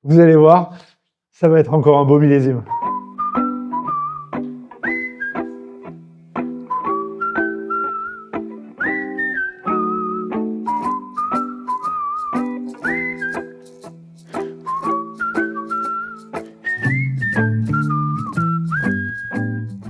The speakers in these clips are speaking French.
Vous allez voir, ça va être encore un beau millésime.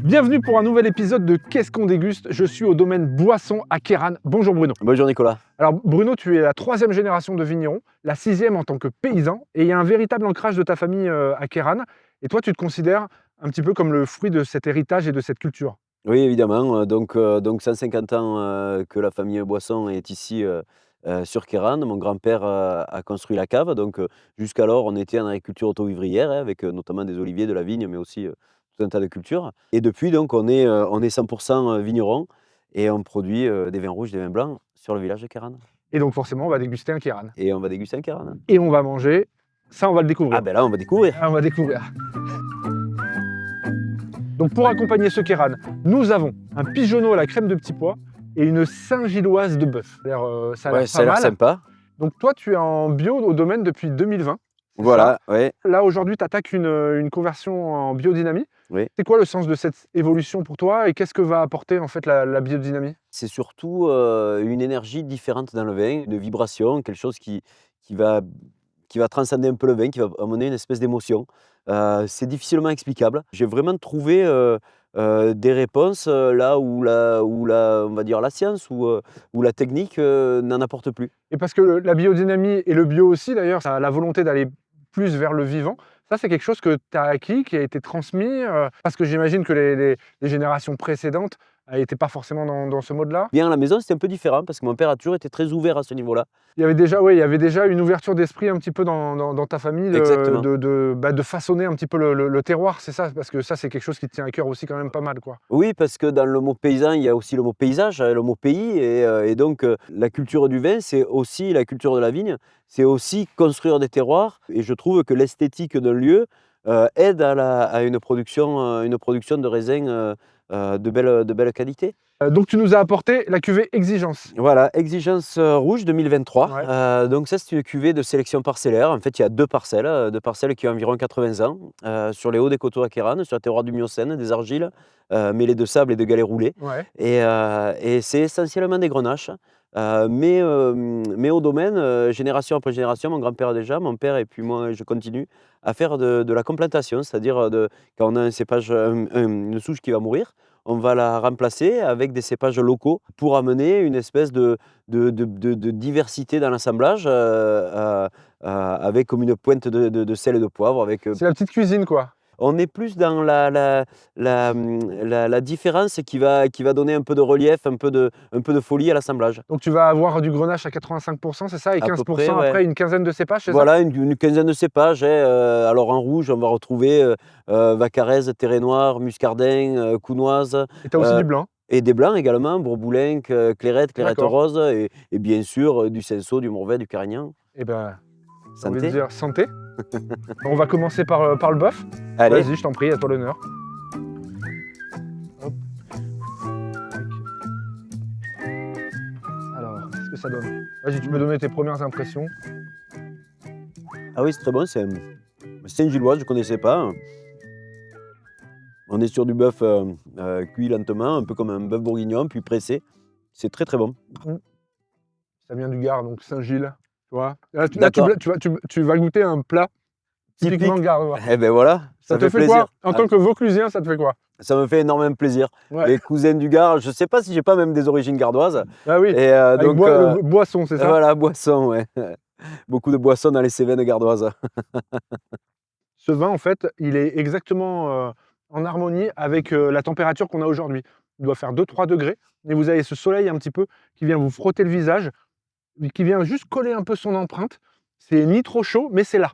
Bienvenue pour un nouvel épisode de Qu'est-ce qu'on déguste? Je suis au domaine Boisson à Queyranne. Bonjour Bruno. Bonjour Nicolas. Alors Bruno, tu es la 3e génération de vigneron, la 6e en tant que paysan, et il y a un véritable ancrage de ta famille à Queyranne. Et toi, tu te considères un petit peu comme le fruit de cet héritage et de cette culture. Oui, évidemment, donc 150 ans, que la famille Boisson est ici, sur Queyranne. Mon grand-père, a construit la cave, donc jusqu'alors, on était en agriculture auto-vivrière, hein, avec, notamment des oliviers, de la vigne, mais aussi, tout un tas de cultures. Et depuis donc on est 100 vigneron et on produit, des vins rouges, des vins blancs sur le village de Queyranne Et donc forcément, on va déguster un Queyranne. et on va déguster en Queyranne. Et on va manger, ça on va le Ah découvrir. ben là, on va découvrir. Ah, on va découvrir. Donc pour accompagner ce Queyranne, nous avons un pigeonneau à la crème de petits pois et une Saint-Gilloise de bœuf. Ça a l'air Ouais, ça pas a l'air mal. sympa. Donc toi, tu es en bio au domaine depuis 2020, c'est ça? Voilà, ouais, Là, aujourd'hui, tu attaques une conversion en biodynamie. oui. C'est quoi le sens de cette évolution pour toi et qu'est-ce que va apporter en fait la biodynamie? C'est surtout, une énergie différente dans le vin, une vibration, quelque chose qui va qui va transcender un peu le vin, qui va amener une espèce d'émotion. C'est difficilement explicable. J'ai vraiment trouvé, des réponses, là où on va dire la science ou la technique, n'en apporte plus. Et parce que la biodynamie et le bio aussi d'ailleurs, ça a la volonté d'aller plus vers le vivant. Ça, c'est quelque chose que tu as acquis, qui a été transmis, parce que j'imagine que les générations précédentes n'étaient pas forcément dans ce mode-là? Bien à la maison, c'était un peu différent parce que mon père a toujours été très ouvert à ce niveau-là. Il y avait déjà, ouais, il y avait déjà une ouverture d'esprit un petit peu dans ta famille Exactement. de façonner un petit peu le terroir, c'est ça? Parce que ça, c'est quelque chose qui te tient à cœur aussi quand même pas mal, quoi. Oui, parce que dans le mot paysan, il y a aussi le mot paysage, le mot pays et donc la culture du vin, c'est aussi la culture de la vigne, c'est aussi construire des terroirs et je trouve que l'esthétique d'un lieu, aide à une production de raisins, de belle qualité. Donc tu nous as apporté la cuvée Exigence. Voilà, Exigence, rouge 2023, Ouais. donc ça, c'est une cuvée de sélection parcellaire. En fait, il y a 2 parcelles qui ont environ 80 ans, sur les hauts des coteaux à Queyranne, sur le terroir du Miocène, des argiles, mêlées de sable et de galets roulés Ouais. et c'est essentiellement des grenaches, mais au domaine, génération après génération, mon grand-père déjà, mon père et puis moi, je continue à faire de la complantation. C'est-à-dire, quand on a un cépage, une souche qui va mourir, on va la remplacer avec des cépages locaux pour amener une espèce de diversité dans l'assemblage, avec comme une pointe de sel et de poivre avec, C'est la petite cuisine, quoi. on est plus dans la différence qui va donner un peu de relief, un peu de folie à l'assemblage. Donc tu vas avoir du grenache à 85 c'est ça? Et À peu 15 près, ouais. après une quinzaine de cépages, c'est ça? Voilà, une quinzaine de cépages, hein, alors en rouge, on va retrouver, Vaccarez, Terre Noire, Muscardin, Counoise, Et tu as aussi heu du blanc? et des blancs également, Bourboulenc, Clairette, Clairette D'accord. rose et bien sûr, du Cinsault, du Mourvèdre, du Carignan. Et ben, j'ai envie de Santé. dire santé. On va commencer par le bœuf. Allez, Vas-y, je t'en prie, à toi l'honneur. Hop, tac. Alors, qu'est-ce que ça donne? Vas-y, tu peux donner tes premières impressions. ah oui, c'est très bon, c'est une gilloise, je ne connaissais pas. On est sur du bœuf, cuit lentement, un peu comme un bœuf bourguignon, puis pressé. C'est très, très bon. Mmh. Ça vient du Gard, donc Saint-Gilles, tu vois? D'accord, Tu vas goûter un plat typiquement typique. gardois. Eh beh, voilà, Ça ça te fait fait quoi? plaisir. En Ah, tant que Vauclusien, ça te fait quoi? ça me fait énormément plaisir. Ouais. Les cousins du Gard, je ne sais pas si j'ai pas même des origines gardoises Ah oui, et avec Boisson, c'est ça? voilà, boisson, ouais. Beaucoup de boissons dans les Cévennes gardoises. Ce vin, en fait, il est exactement, en harmonie avec, la température qu'on a aujourd'hui. Il doit faire 2-3 degrés, et vous avez ce soleil un petit peu qui vient vous frotter le visage, mais qui vient juste coller un peu son empreinte. C'est ni trop chaud, mais c'est là.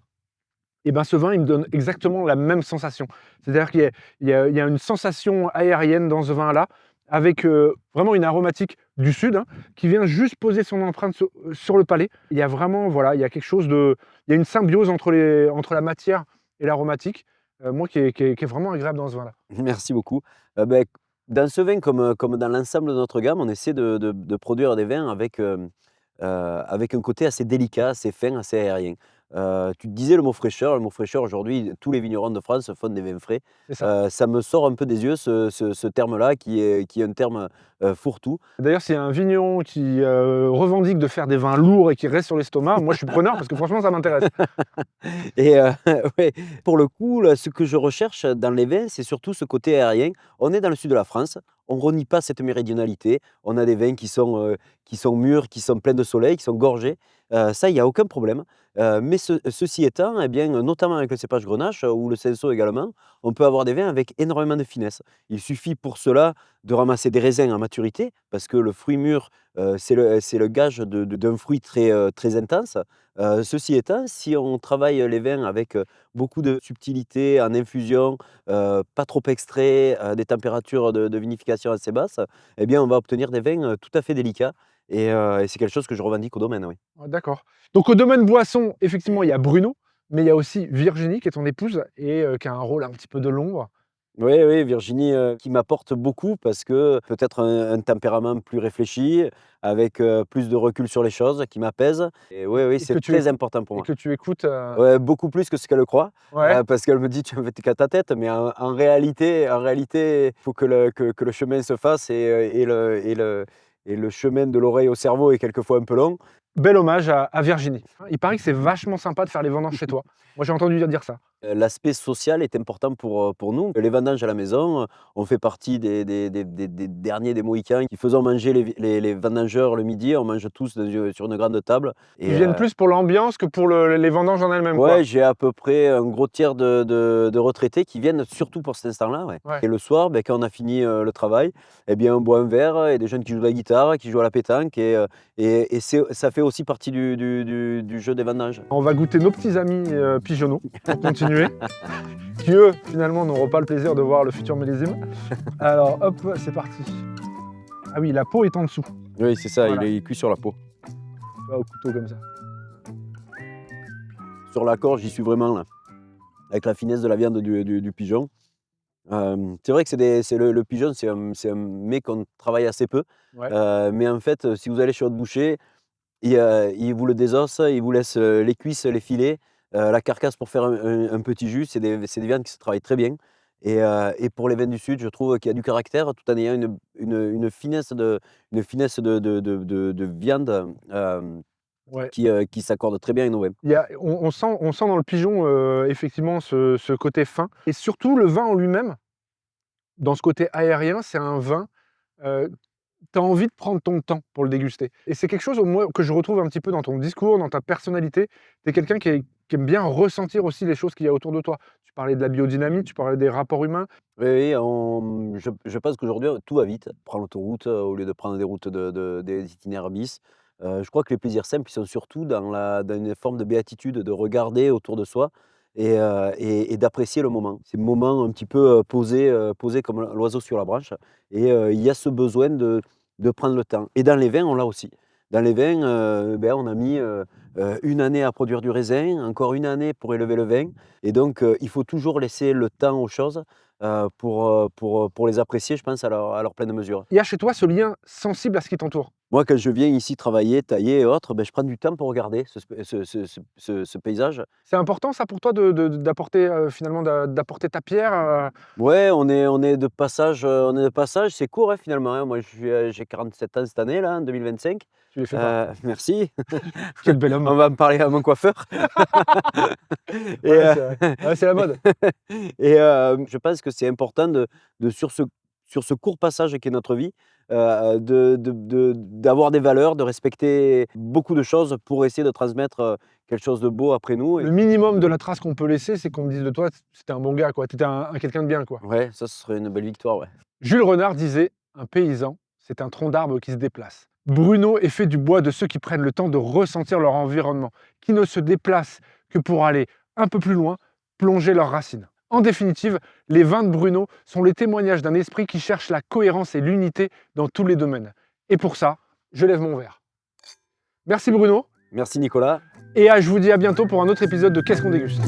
Et ben, ce vin, il me donne exactement la même sensation. C'est-à-dire qu'il y a une sensation aérienne dans ce vin-là, avec, vraiment une aromatique du sud, hein, qui vient juste poser son empreinte sur le palais. Il y a vraiment, voilà, il y a quelque chose de il y a une symbiose entre la matière et l'aromatique, moi qui est vraiment agréable dans ce vin-là. Merci beaucoup. Beh, dans ce vin comme dans l'ensemble de notre gamme, on essaie de produire des vins avec, avec un côté assez délicat, assez fin, assez aérien. Tu te disais le mot fraîcheur aujourd'hui, tous les vignerons de France font des vins frais. C'est ça. Ça me sort un peu des yeux ce terme-là qui est un terme, fourre-tout. D'ailleurs, s'il y a un vigneron qui, revendique de faire des vins lourds et qui reste sur l'estomac, moi je suis preneur parce que franchement ça m'intéresse. Et ouais, pour le coup, là, ce que je recherche dans les vins, c'est surtout ce côté aérien. On est dans le sud de la France, on renie pas cette méridionalité. On a des vins qui sont mûrs, qui sont pleins de soleil, qui sont gorgés. Ça, il y a aucun problème. Mais ceci étant, eh bien, notamment avec le cépage Grenache, ou le Cinsault également, on peut avoir des vins avec énormément de finesse. Il suffit pour cela de ramasser des raisins en maturité, parce que le fruit mûr, c'est le gage d'un fruit très, très intense. Ceci étant, si on travaille les vins avec, beaucoup de subtilité en infusion, pas trop extrait, des températures de vinification assez basses, eh bien, on va obtenir des vins, tout à fait délicats et c'est quelque chose que je revendique au domaine, oui. Ah d'accord. Donc au domaine boisson, effectivement, il y a Bruno, mais il y a aussi Virginie qui est ton épouse et qui a un rôle un petit peu de l'ombre. Oui, oui, Virginie, qui m'apporte beaucoup parce que peut-être un tempérament plus réfléchi, avec, plus de recul sur les choses, qui m'apaise et oui, oui, Et que c'est tu très écoutes important pour et moi. que tu écoutes, Ouais, beaucoup plus que ce qu'elle croit, ouais. parce qu'elle me dit: «Tu en fais qu'à ta tête», mais en réalité, il faut que le chemin se fasse et le chemin de l'oreille au cerveau est quelquefois un peu long. Bel hommage à Virginie. Il paraît que c'est vachement sympa de faire les vendanges chez toi. Moi j'ai entendu dire ça. L'aspect social est important pour nous. Les vendanges à la maison, on fait partie des derniers des Mohicans qui faisons manger les vendangeurs le midi. On mange tous sur une grande table Ils et viennent plus pour l'ambiance que pour les vendanges en elles-mêmes, quoi. ouais, j'ai à peu près un gros tiers de retraités qui viennent surtout pour cet instant-là, ouais. Ouais. Et le soir, beh, quand on a fini, le travail, eh bien, on boit un verre et des jeunes qui jouent de la guitare, qui jouent à la pétanque et ça fait aussi partie du jeu des vendanges. On va goûter nos petits amis, pigeonneaux pour continuer, qui eux, finalement, n'auront pas le plaisir de voir le futur millésime. Alors hop, c'est parti. Ah oui, la peau est en dessous. Oui, c'est ça, Voilà. il est cuit sur la peau. Tu vois, au couteau comme ça. Sur la corde, j'y suis vraiment là, avec la finesse de la viande du pigeon. C'est vrai que le pigeon, c'est un mets qu'on travaille assez peu, Ouais. mais en fait, si vous allez chez votre boucher, il vous le désosse, il vous laisse, les cuisses, les filets, la carcasse pour faire un petit jus. C'est des viandes qui se travaillent très bien et pour les vins du sud, je trouve qu'il y a du caractère tout en ayant une finesse de viande, Ouais. qui s'accorde très bien avec nos vins. On sent dans le pigeon, effectivement ce côté fin et surtout le vin en lui-même, dans ce côté aérien, c'est un vin, heu, tu as envie de prendre ton temps pour le déguster et c'est quelque chose au moins que je retrouve un petit peu dans ton discours, dans ta personnalité. Tu es quelqu'un qui aime bien ressentir aussi les choses qu'il y a autour de toi. Tu parlais de la biodynamie, tu parlais des rapports humains. Oui, oui, je pense qu'aujourd'hui, tout va vite. Prendre l'autoroute, au lieu de prendre des routes des itinéraires bis. Je crois que les plaisirs simples, ils sont surtout dans une forme de béatitude, de regarder autour de soi et d'apprécier le moment. Ces moments un petit peu, posés comme l'oiseau sur la branche et il y a ce besoin de prendre le temps et dans les vins, on l'a aussi. Dans les vins, on a mis, 1 année à produire du raisin, encore 1 année pour élever le vin et donc il faut toujours laisser le temps aux choses, pour les apprécier, je pense, à leur pleine mesure. Il y a chez toi ce lien sensible à ce qui t'entoure. Moi, quand je viens ici travailler, tailler et autres, je prends du temps pour regarder ce paysage. C'est important ça pour toi d'apporter, finalement d'apporter ta pierre, Ouais, on est de passage, c'est court, hein, finalement, hein. Moi, j'ai 47 ans cette année là, en 2025. tu les fais pas. Merci. Quel bel homme. On va en parler à mon coiffeur et Ouais, c'est vrai. Ouais, c'est la mode. et je pense que c'est important sur ce court passage qui est notre vie, d'avoir des valeurs, de respecter beaucoup de choses pour essayer de transmettre, quelque chose de beau après nous et Le minimum de la trace qu'on peut laisser, c'est qu'on me dise de toi: «C'était un bon gars, quoi, tu étais un quelqu'un de bien, quoi». ouais, ça, ce serait une belle victoire, ouais. Jules Renard disait: «Un paysan, c'est un tronc d'arbre qui se déplace». Bruno est fait du bois de ceux qui prennent le temps de ressentir leur environnement, qui ne se déplacent que pour aller un peu plus loin, plonger leurs racines. En définitive, les vins de Bruno sont les témoignages d'un esprit qui cherche la cohérence et l'unité dans tous les domaines. Et pour ça, je lève mon verre. Merci Bruno, Merci Nicolas. et je vous dis à bientôt pour un autre épisode de Qu'est-ce qu'on déguste?